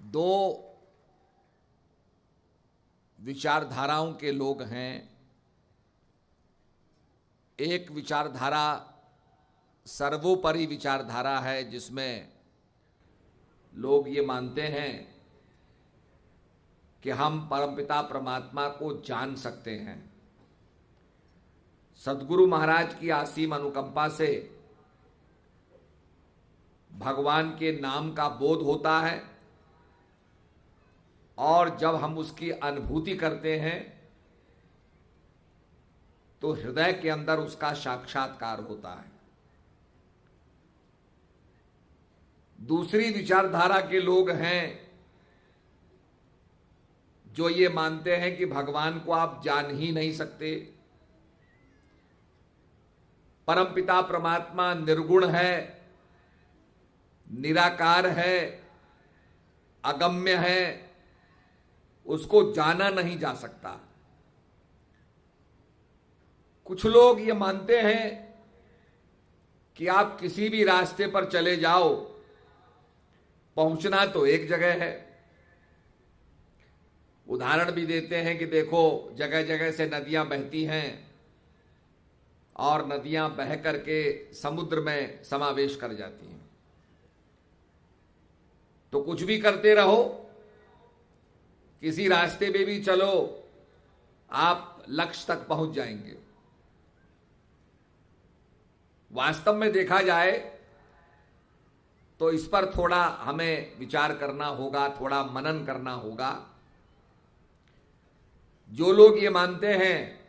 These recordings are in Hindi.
दो विचारधाराओं के लोग हैं। एक विचारधारा सर्वोपरि विचारधारा है, जिसमें लोग ये मानते हैं कि हम परमपिता परमात्मा को जान सकते हैं। सद्गुरु महाराज की असीम अनुकंपा से भगवान के नाम का बोध होता है, और जब हम उसकी अनुभूति करते हैं तो हृदय के अंदर उसका साक्षात्कार होता है। दूसरी विचारधारा के लोग हैं जो ये मानते हैं कि भगवान को आप जान ही नहीं सकते। परमपिता परमात्मा निर्गुण है, निराकार है, अगम्य है, उसको जाना नहीं जा सकता। कुछ लोग ये मानते हैं कि आप किसी भी रास्ते पर चले जाओ, पहुंचना तो एक जगह है। उदाहरण भी देते हैं कि देखो, जगह जगह से नदियां बहती हैं और नदियां बह करके समुद्र में समावेश कर जाती हैं। तो कुछ भी करते रहो, किसी रास्ते पे भी चलो, आप लक्ष्य तक पहुंच जाएंगे। वास्तव में देखा जाए तो इस पर थोड़ा हमें विचार करना होगा, थोड़ा मनन करना होगा। जो लोग ये मानते हैं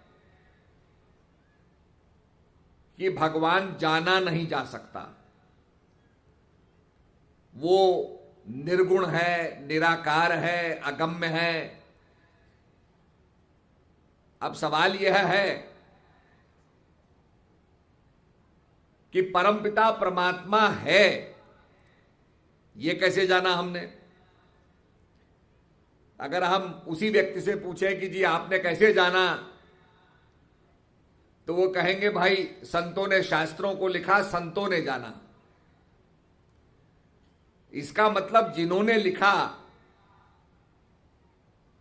कि भगवान जाना नहीं जा सकता, वो निर्गुण है, निराकार है, अगम्य है। अब सवाल यह है कि परमपिता परमात्मा है, ये कैसे जाना हमने? अगर हम उसी व्यक्ति से पूछें कि जी आपने कैसे जाना, तो वो कहेंगे भाई संतों ने शास्त्रों को लिखा, संतों ने जाना। इसका मतलब जिन्होंने लिखा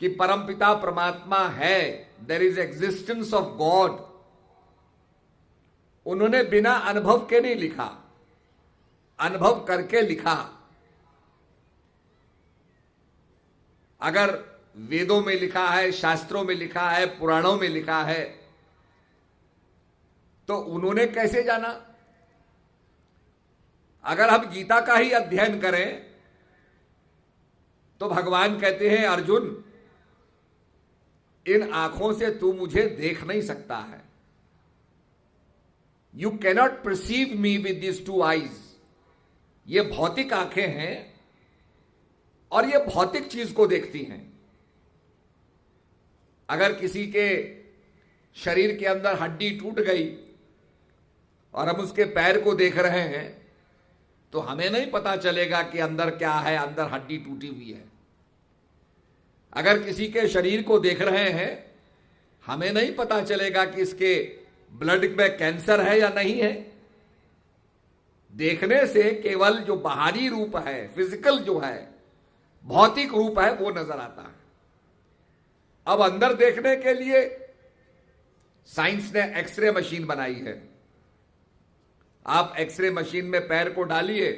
कि परमपिता परमात्मा है, there is existence of God, उन्होंने बिना अनुभव के नहीं लिखा, अनुभव करके लिखा। अगर वेदों में लिखा है, शास्त्रों में लिखा है, पुराणों में लिखा है, तो उन्होंने कैसे जाना? अगर हम गीता का ही अध्ययन करें तो भगवान कहते हैं, अर्जुन इन आंखों से तू मुझे देख नहीं सकता है। You cannot perceive me with this two eyes. ये भौतिक आंखें हैं और ये भौतिक चीज को देखती हैं। अगर किसी के शरीर के अंदर हड्डी टूट गई और हम उसके पैर को देख रहे हैं, तो हमें नहीं पता चलेगा कि अंदर क्या है, अंदर हड्डी टूटी हुई है। अगर किसी के शरीर को देख रहे हैं, हमें नहीं पता चलेगा कि इसके ब्लड में कैंसर है या नहीं है। देखने से केवल जो बाहरी रूप है, फिजिकल जो है, भौतिक रूप है, वो नजर आता है। अब अंदर देखने के लिए साइंस ने एक्सरे मशीन बनाई है। आप एक्सरे मशीन में पैर को डालिए,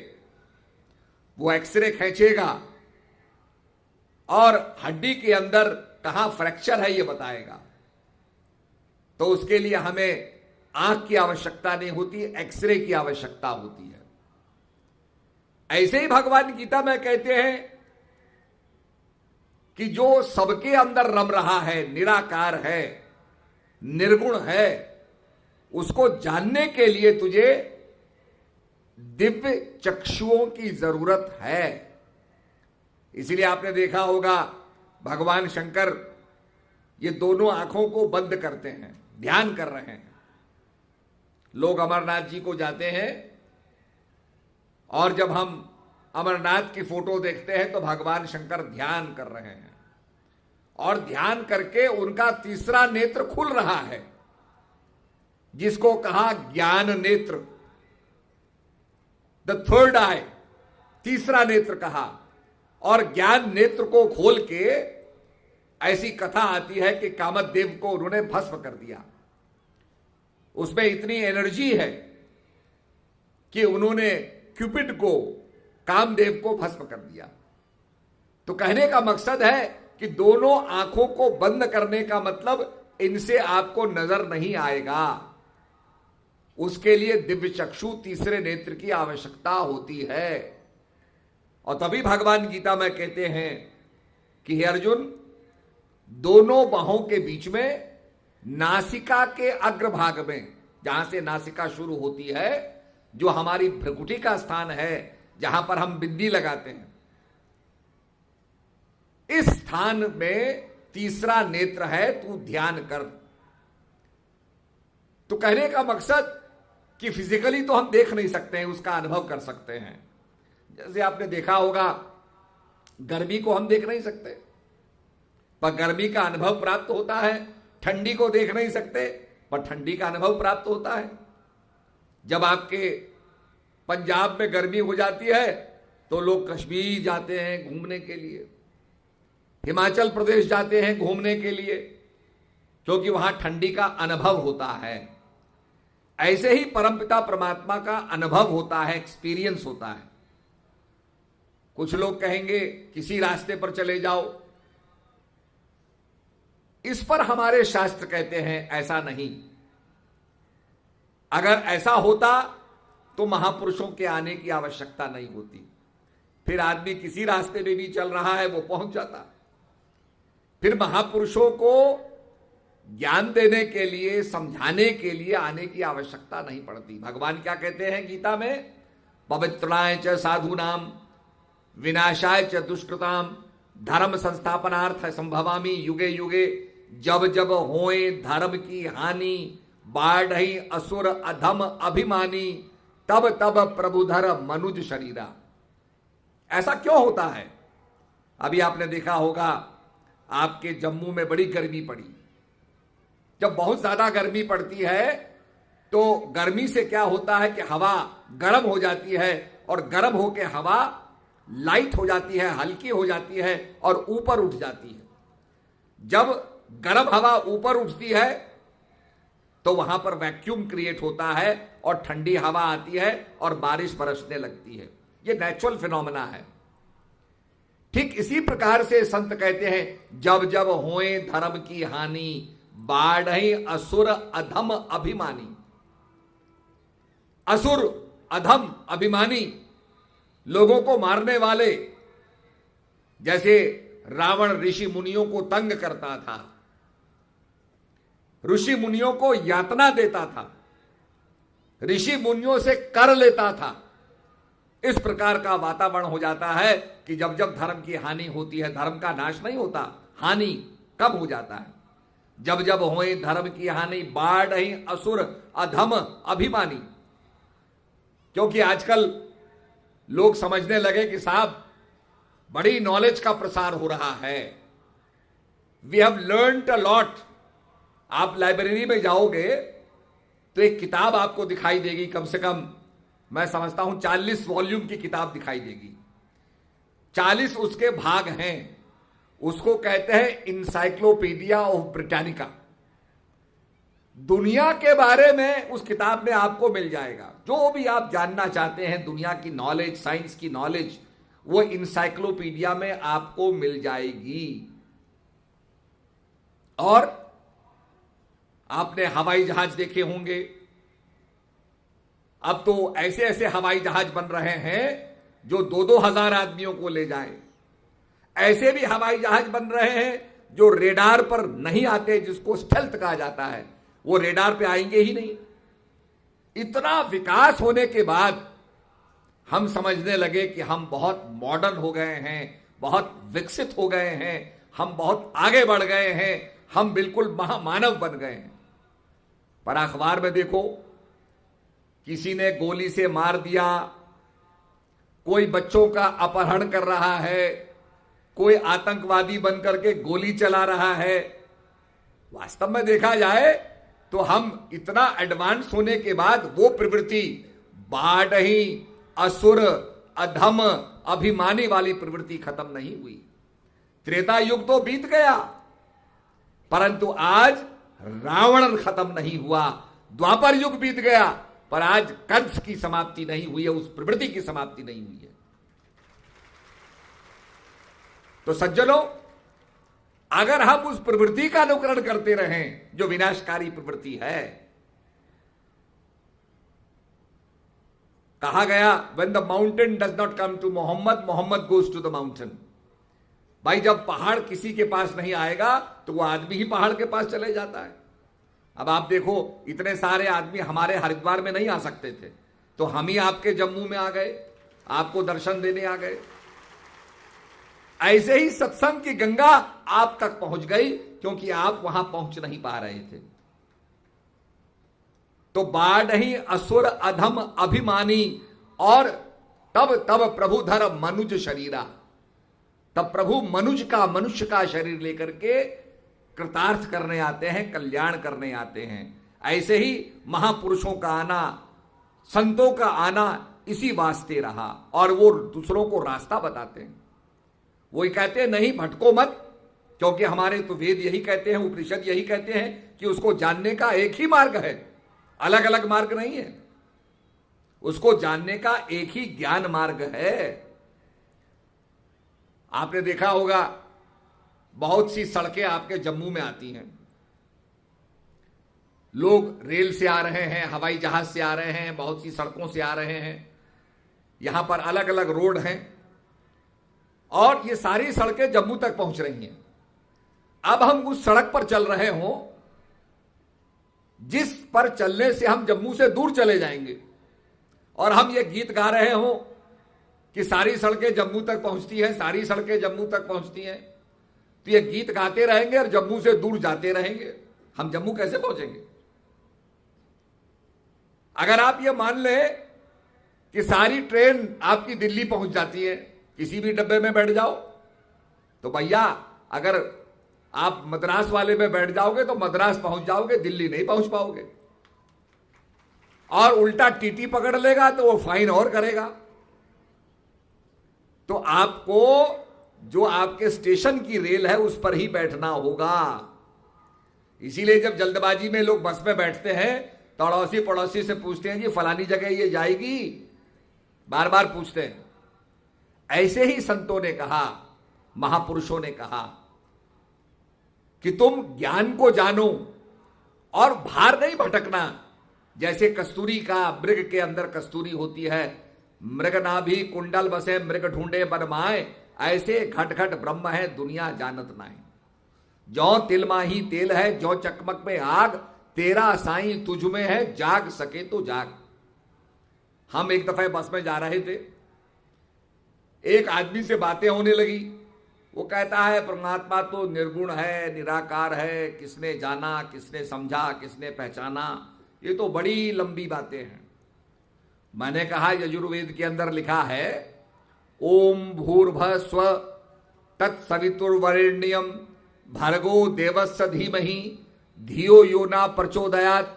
वो एक्सरे खींचेगा और हड्डी के अंदर कहां फ्रैक्चर है ये बताएगा। तो उसके लिए हमें आंख की आवश्यकता नहीं होती, एक्सरे की आवश्यकता होती है। ऐसे ही भगवान गीता में कहते हैं कि जो सबके अंदर रम रहा है, निराकार है, निर्गुण है, उसको जानने के लिए तुझे दिव्य चक्षुओं की जरूरत है। इसलिए आपने देखा होगा भगवान शंकर ये दोनों आंखों को बंद करते हैं, ध्यान कर रहे हैं। लोग अमरनाथ जी को जाते हैं और जब हम अमरनाथ की फोटो देखते हैं तो भगवान शंकर ध्यान कर रहे हैं, और ध्यान करके उनका तीसरा नेत्र खुल रहा है, जिसको कहा ज्ञान नेत्र, द थर्ड आई, तीसरा नेत्र कहा। और ज्ञान नेत्र को खोल के ऐसी कथा आती है कि कामदेव को उन्होंने भस्म कर दिया। उसमें इतनी एनर्जी है कि उन्होंने क्यूपिड को, कामदेव को भस्म कर दिया। तो कहने का मकसद है कि दोनों आंखों को बंद करने का मतलब इनसे आपको नजर नहीं आएगा, उसके लिए दिव्य चक्षु, तीसरे नेत्र की आवश्यकता होती है। और तभी भगवान गीता में कहते हैं कि हे अर्जुन, दोनों बाहों के बीच में नासिका के अग्रभाग में, जहां से नासिका शुरू होती है, जो हमारी भ्रुकुटी का स्थान है, जहां पर हम बिंदी लगाते हैं, इस स्थान में तीसरा नेत्र है, तू ध्यान कर। तो कहने का मकसद कि फिजिकली तो हम देख नहीं सकते हैं, उसका अनुभव कर सकते हैं। जैसे आपने देखा होगा, गर्मी को हम देख नहीं सकते, पर गर्मी का अनुभव प्राप्त होता है। ठंडी को देख नहीं सकते, पर ठंडी का अनुभव प्राप्त होता है। जब आपके पंजाब में गर्मी हो जाती है तो लोग कश्मीर जाते हैं घूमने के लिए, हिमाचल प्रदेश जाते हैं घूमने के लिए, क्योंकि वहां ठंडी का अनुभव होता है। ऐसे ही परमपिता परमात्मा का अनुभव होता है, एक्सपीरियंस होता है। कुछ लोग कहेंगे किसी रास्ते पर चले जाओ, इस पर हमारे शास्त्र कहते हैं ऐसा नहीं। अगर ऐसा होता तो महापुरुषों के आने की आवश्यकता नहीं होती, फिर आदमी किसी रास्ते में भी चल रहा है वो पहुंच जाता। फिर महापुरुषों को ज्ञान देने के लिए, समझाने के लिए आने की आवश्यकता नहीं पड़ती। भगवान क्या कहते हैं गीता में, पवित्राय च साधूनाम विनाशाय च दुष्कृताम धर्म संस्थापनार्थ संभवामी युगे युगे। जब जब होए धर्म की हानि बाढ़ई असुर अधम अभिमानी तब तब प्रभुधर मनुज शरीरा। ऐसा क्यों होता है? अभी आपने देखा होगा, आपके जम्मू में बड़ी गर्मी पड़ी। जब बहुत ज्यादा गर्मी पड़ती है तो गर्मी से क्या होता है कि हवा गर्म हो जाती है, और गर्म होकर हवा लाइट हो जाती है, हल्की हो जाती है और ऊपर उठ जाती है। जब गर्म हवा ऊपर उठती है तो वहां पर वैक्यूम क्रिएट होता है और ठंडी हवा आती है और बारिश बरसने लगती है। यह नेचुरल फिनोमेना है। ठीक इसी प्रकार से संत कहते हैं, जब जब होए धर्म की हानि बाढ़ई असुर अधम अभिमानी। असुर अधम अभिमानी, लोगों को मारने वाले, जैसे रावण ऋषि मुनियों को तंग करता था, ऋषि मुनियों को यातना देता था, ऋषि मुनियों से कर लेता था। इस प्रकार का वातावरण हो जाता है कि जब जब धर्म की हानि होती है, धर्म का नाश नहीं होता, हानि कब हो जाता है? जब जब होए धर्म की हानि बाढ़ई असुर अधम अभिमानी। क्योंकि आजकल लोग समझने लगे कि साहब बड़ी नॉलेज का प्रसार हो रहा है, we have learned a lot. आप लाइब्रेरी में जाओगे तो एक किताब आपको दिखाई देगी, कम से कम मैं समझता हूं 40 वॉल्यूम की किताब दिखाई देगी। 40 उसके भाग हैं। उसको कहते हैं इंसाइक्लोपीडिया ऑफ ब्रिटानिका। दुनिया के बारे में उस किताब में आपको मिल जाएगा। जो भी आप जानना चाहते हैं, दुनिया की नॉलेज, साइंस की नॉलेज, वो इंसाइक्लोपीडिया में आपको मिल जाएगी। और आपने हवाई जहाज देखे होंगे, अब तो ऐसे ऐसे हवाई जहाज बन रहे हैं जो 2-2 हजार आदमियों को ले जाए। ऐसे भी हवाई जहाज बन रहे हैं जो रेडार पर नहीं आते, जिसको स्टेल्थ कहा जाता है, वो रेडार पे आएंगे ही नहीं। इतना विकास होने के बाद हम समझने लगे कि हम बहुत मॉडर्न हो गए हैं, बहुत विकसित हो गए हैं, हम बहुत आगे बढ़ गए हैं, हम बिल्कुल महामानव बन गए हैं। पर अखबार में देखो, किसी ने गोली से मार दिया, कोई बच्चों का अपहरण कर रहा है, कोई आतंकवादी बनकर के गोली चला रहा है। वास्तव में देखा जाए तो हम इतना एडवांस होने के बाद वो प्रवृत्ति बाढ़ई असुर अधम अभिमानी वाली प्रवृत्ति खत्म नहीं हुई। त्रेता युग तो बीत गया, परंतु आज रावण खत्म नहीं हुआ। द्वापर युग बीत गया, पर आज कंस की समाप्ति नहीं हुई है, उस प्रवृत्ति की समाप्ति नहीं हुई है। तो सज्जनों, अगर हम उस प्रवृत्ति का अनुकरण करते रहें जो विनाशकारी प्रवृत्ति है, कहा गया when the mountain does not come to Muhammad, Muhammad goes to the mountain। भाई जब पहाड़ किसी के पास नहीं आएगा तो वो आदमी ही पहाड़ के पास चले जाता है। अब आप देखो, इतने सारे आदमी हमारे हरिद्वार में नहीं आ सकते थे, तो हम ही आपके जम्मू में आ गए, आपको दर्शन देने आ गए। ऐसे ही सत्संग की गंगा आप तक पहुंच गई, क्योंकि आप वहां पहुंच नहीं पा रहे थे। तो बाढ़ही असुर अधम अभिमानी, और तब तब प्रभु धर मनुज शरीरा, तब प्रभु मनुष्य का शरीर लेकर के कृतार्थ करने आते हैं, कल्याण करने आते हैं। ऐसे ही महापुरुषों का आना, संतों का आना इसी वास्ते रहा, और वो दूसरों को रास्ता बताते हैं। वही कहते हैं नहीं भटको मत, क्योंकि हमारे तो वेद यही कहते हैं, उपनिषद यही कहते हैं कि उसको जानने का एक ही मार्ग है, अलग अलग मार्ग नहीं है। उसको जानने का एक ही ज्ञान मार्ग है। आपने देखा होगा, बहुत सी सड़कें आपके जम्मू में आती हैं, लोग रेल से आ रहे हैं, हवाई जहाज से आ रहे हैं, बहुत सी सड़कों से आ रहे हैं। यहां पर अलग अलग रोड हैं, और ये सारी सड़कें जम्मू तक पहुंच रही हैं। अब हम उस सड़क पर चल रहे हों जिस पर चलने से हम जम्मू से दूर चले जाएंगे, और हम ये गीत गा रहे हों कि सारी सड़कें जम्मू तक पहुंचती हैं, सारी सड़कें जम्मू तक पहुंचती हैं, तो ये गीत गाते रहेंगे और जम्मू से दूर जाते रहेंगे। हम जम्मू कैसे पहुंचेंगे? अगर आप ये मान लें कि सारी ट्रेन आपकी दिल्ली पहुंच जाती है, किसी भी डब्बे में बैठ जाओ, तो भैया अगर आप मद्रास वाले में बैठ जाओगे तो मद्रास पहुंच जाओगे, दिल्ली नहीं पहुंच पाओगे। और उल्टा टीटी पकड़ लेगा तो वो फाइन और करेगा। तो आपको जो आपके स्टेशन की रेल है उस पर ही बैठना होगा। इसीलिए जब जल्दबाजी में लोग बस में बैठते हैं तो अड़ोसी पड़ोसी से पूछते हैं जी फलानी जगह ये जाएगी, बार बार पूछते हैं। ऐसे ही संतों ने कहा, महापुरुषों ने कहा कि तुम ज्ञान को जानो और बाहर नहीं भटकना। जैसे कस्तूरी का मृग के अंदर कस्तूरी होती है, मृग नाभि कुंडल बसे मृग ढूंढे बनमाए, ऐसे घट घट ब्रह्म है दुनिया जानत नाय। जौ तिल माही तेल है, जौ चकमक में आग, तेरा साईं तुझ में है, जाग सके तो जाग। हम एक दफे बस में जा रहे थे, एक आदमी से बातें होने लगी। वो कहता है परमात्मा तो निर्गुण है, निराकार है, किसने जाना, किसने समझा, किसने पहचाना। ये तो बड़ी लंबी बातें हैं। मैंने कहा यजुर्वेद के अंदर लिखा है ओम भूर्भुवः स्वः तत्सवितुर्वरेण्यम भर्गो देवस्य धीमहि धियो यो न प्रचोदयात्।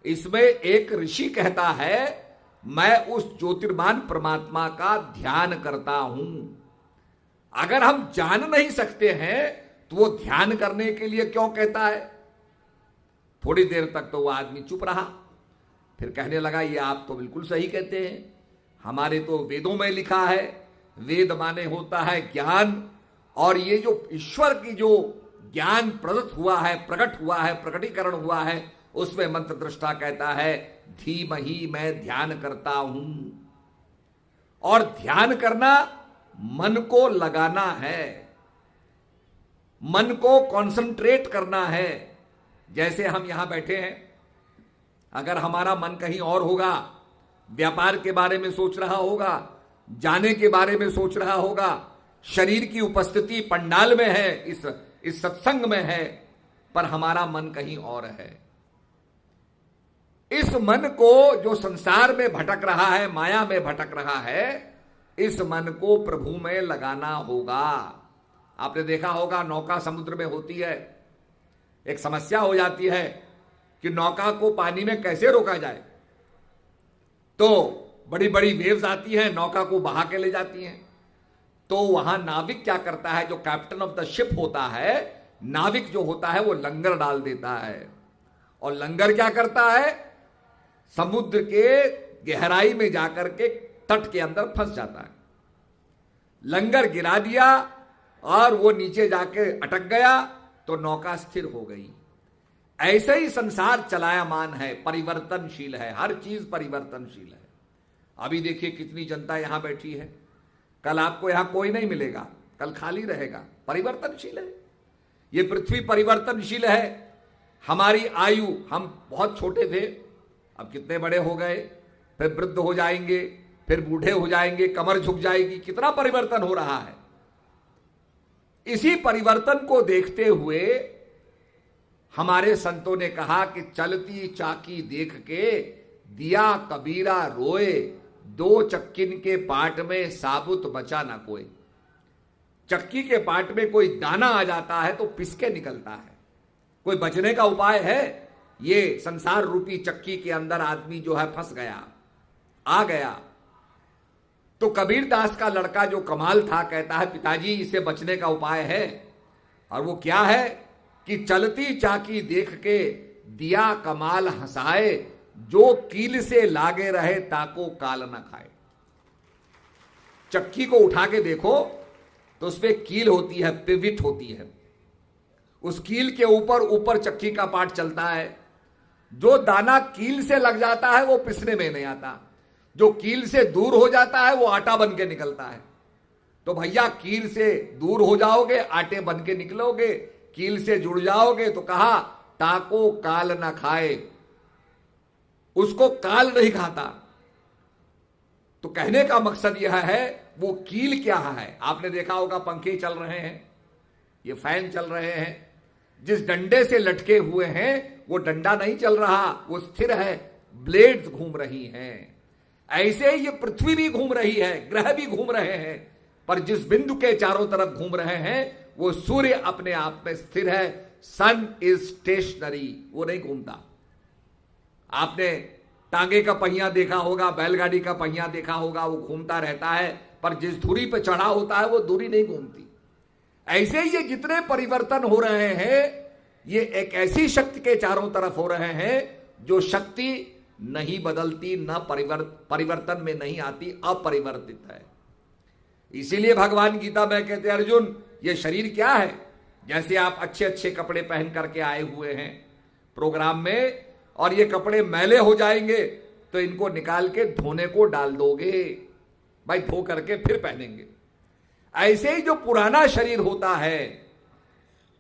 इसमें एक ऋषि कहता है मैं उस ज्योतिर्मान परमात्मा का ध्यान करता हूं। अगर हम जान नहीं सकते हैं तो वो ध्यान करने के लिए क्यों कहता है? थोड़ी देर तक तो वो आदमी चुप रहा, फिर कहने लगा ये आप तो बिल्कुल सही कहते हैं, हमारे तो वेदों में लिखा है, वेद माने होता है ज्ञान, और ये जो ईश्वर की जो ज्ञान प्रदत्त हुआ है, प्रकट हुआ है, प्रकटीकरण हुआ है, उसमें मंत्र दृष्टा कहता है धीमहि मैं ध्यान करता हूं। और ध्यान करना मन को लगाना है, मन को कॉन्सेंट्रेट करना है। जैसे हम यहां बैठे हैं, अगर हमारा मन कहीं और होगा, व्यापार के बारे में सोच रहा होगा, जाने के बारे में सोच रहा होगा, शरीर की उपस्थिति पंडाल में है, इस सत्संग में है, पर हमारा मन कहीं और है। इस मन को जो संसार में भटक रहा है, माया में भटक रहा है, इस मन को प्रभु में लगाना होगा। आपने देखा होगा नौका समुद्र में होती है, एक समस्या हो जाती है कि नौका को पानी में कैसे रोका जाए। तो बड़ी बड़ी वेव्स आती हैं, नौका को बहा के ले जाती हैं। तो वहां नाविक क्या करता है, जो कैप्टन ऑफ द शिप होता है, नाविक जो होता है वो लंगर डाल देता है। और लंगर क्या करता है, समुद्र के गहराई में जाकर के तट के अंदर फंस जाता है। लंगर गिरा दिया और वो नीचे जाके अटक गया तो नौका स्थिर हो गई। ऐसे ही संसार चलायमान है, परिवर्तनशील है, हर चीज परिवर्तनशील है। अभी देखिए कितनी जनता यहां बैठी है, कल आपको यहां कोई नहीं मिलेगा, कल खाली रहेगा। परिवर्तनशील है ये पृथ्वी, परिवर्तनशील है। हमारी आयु, हम बहुत छोटे थे, अब कितने बड़े हो गए, फिर वृद्ध हो जाएंगे, फिर बूढ़े हो जाएंगे, कमर झुक जाएगी, कितना परिवर्तन हो रहा है। इसी परिवर्तन को देखते हुए हमारे संतों ने कहा कि चलती चाकी देख के दिया कबीरा रोए, दो चक्किन के पाट में साबुत बचा ना कोई। चक्की के पाट में कोई दाना आ जाता है तो पिसके निकलता है, कोई बचने का उपाय है? ये संसार रूपी चक्की के अंदर आदमी जो है फंस गया, आ गया। तो कबीर दास का लड़का जो कमाल था, कहता है पिताजी इसे बचने का उपाय है। और वो क्या है कि चलती चाकी देख के दिया कमाल हंसाए, जो कील से लागे रहे ताको काल न खाए। चक्की को उठा के देखो तो उसमें कील होती है, पिविट होती है, उस कील के ऊपर ऊपर चक्की का पार्ट चलता है। जो दाना कील से लग जाता है वो पिसने में नहीं आता, जो कील से दूर हो जाता है वो आटा बन के निकलता है। तो भैया कील से दूर हो जाओगे, आटे बन के निकलोगे, कील से जुड़ जाओगे तो कहा ताको काल ना खाए, उसको काल नहीं खाता। तो कहने का मकसद यह है वो कील क्या है। आपने देखा होगा पंखे चल रहे हैं, ये फैन चल रहे हैं, जिस डंडे से लटके हुए हैं वो डंडा नहीं चल रहा, वो स्थिर है, ब्लेड्स घूम रही हैं। ऐसे ही ये पृथ्वी भी घूम रही है, ग्रह भी घूम रहे हैं, पर जिस बिंदु के चारों तरफ घूम रहे हैं वो सूर्य अपने आप में स्थिर है। सन इज स्टेशनरी, वो नहीं घूमता। आपने टांगे का पहिया देखा होगा, बैलगाड़ी का पहिया देखा होगा, वो घूमता रहता है, पर जिस धुरी पर चढ़ा होता है वो धुरी नहीं घूमती। ऐसे ही ये जितने परिवर्तन हो रहे हैं, ये एक ऐसी शक्ति के चारों तरफ हो रहे हैं जो शक्ति नहीं बदलती, न परिवर्तन में नहीं आती, अपरिवर्तित है। इसीलिए भगवान गीता में कहते हैं अर्जुन ये शरीर क्या है, जैसे आप अच्छे अच्छे कपड़े पहन करके आए हुए हैं प्रोग्राम में, और ये कपड़े मैले हो जाएंगे तो इनको निकाल के धोने को डाल दोगे, भाई धो करके फिर पहनेंगे। ऐसे ही जो पुराना शरीर होता है,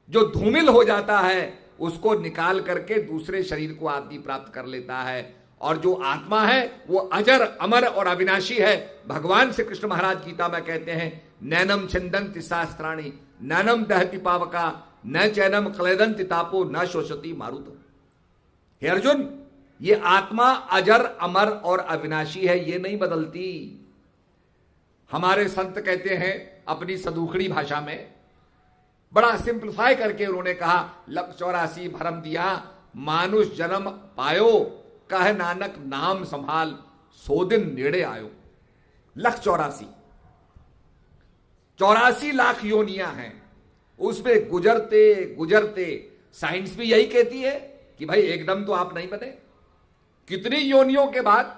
जो धूमिल हो जाता है, उसको निकाल करके दूसरे शरीर को आदमी प्राप्त कर लेता है। और जो आत्मा है वो अजर अमर और अविनाशी है। भगवान श्री कृष्ण महाराज गीता में कहते हैं नैनम छिंदन्ति शास्त्राणि नैनम दहति पावका न चैनम क्लेदन्ति तापो न शोषति मारुत। हे अर्जुन, ये आत्मा अजर अमर और अविनाशी है, ये नहीं बदलती। हमारे संत कहते हैं अपनी सदुखड़ी भाषा में, बड़ा सिंप्लीफाई करके उन्होंने कहा, लख 84 भरम दिया मानुष जन्म पायो, कह नानक नाम संभाल सो दिन नेड़े आयो। लख 84 लाख योनियां हैं, उसमें गुजरते गुजरते साइंस भी यही कहती है कि भाई एकदम तो आप नहीं बने। कितनी योनियों के बाद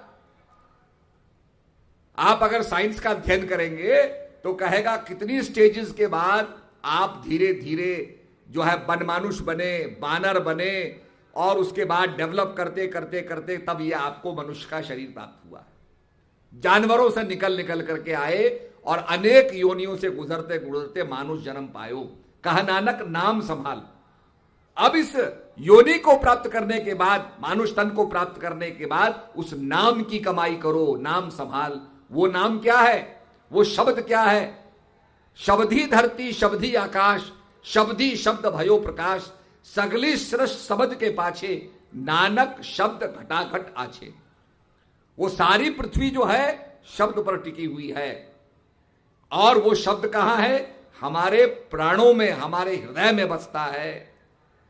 आप अगर साइंस का अध्ययन करेंगे तो कहेगा कितनी स्टेजेस के बाद आप धीरे धीरे जो है बनमानुष बने, बानर बने, और उसके बाद डेवलप करते करते करते तब यह आपको मनुष्य का शरीर प्राप्त हुआ। जानवरों से निकल निकल करके आए और अनेक योनियों से गुजरते गुजरते मानुष जन्म पायो, कहा नानक नाम संभाल। अब इस योनि को प्राप्त करने के बाद, मानुष तन को प्राप्त करने के बाद उस नाम की कमाई करो, नाम संभाल। वो नाम क्या है, वो शब्द क्या है? शब्दी धरती शब्दी आकाश, शब्दी शब्द भयो प्रकाश, सगली सृष्टि शब्द के पाछे नानक शब्द घटाघट आछे। वो सारी पृथ्वी जो है शब्द पर टिकी हुई है, और वो शब्द कहां है? हमारे प्राणों में, हमारे हृदय में बसता है।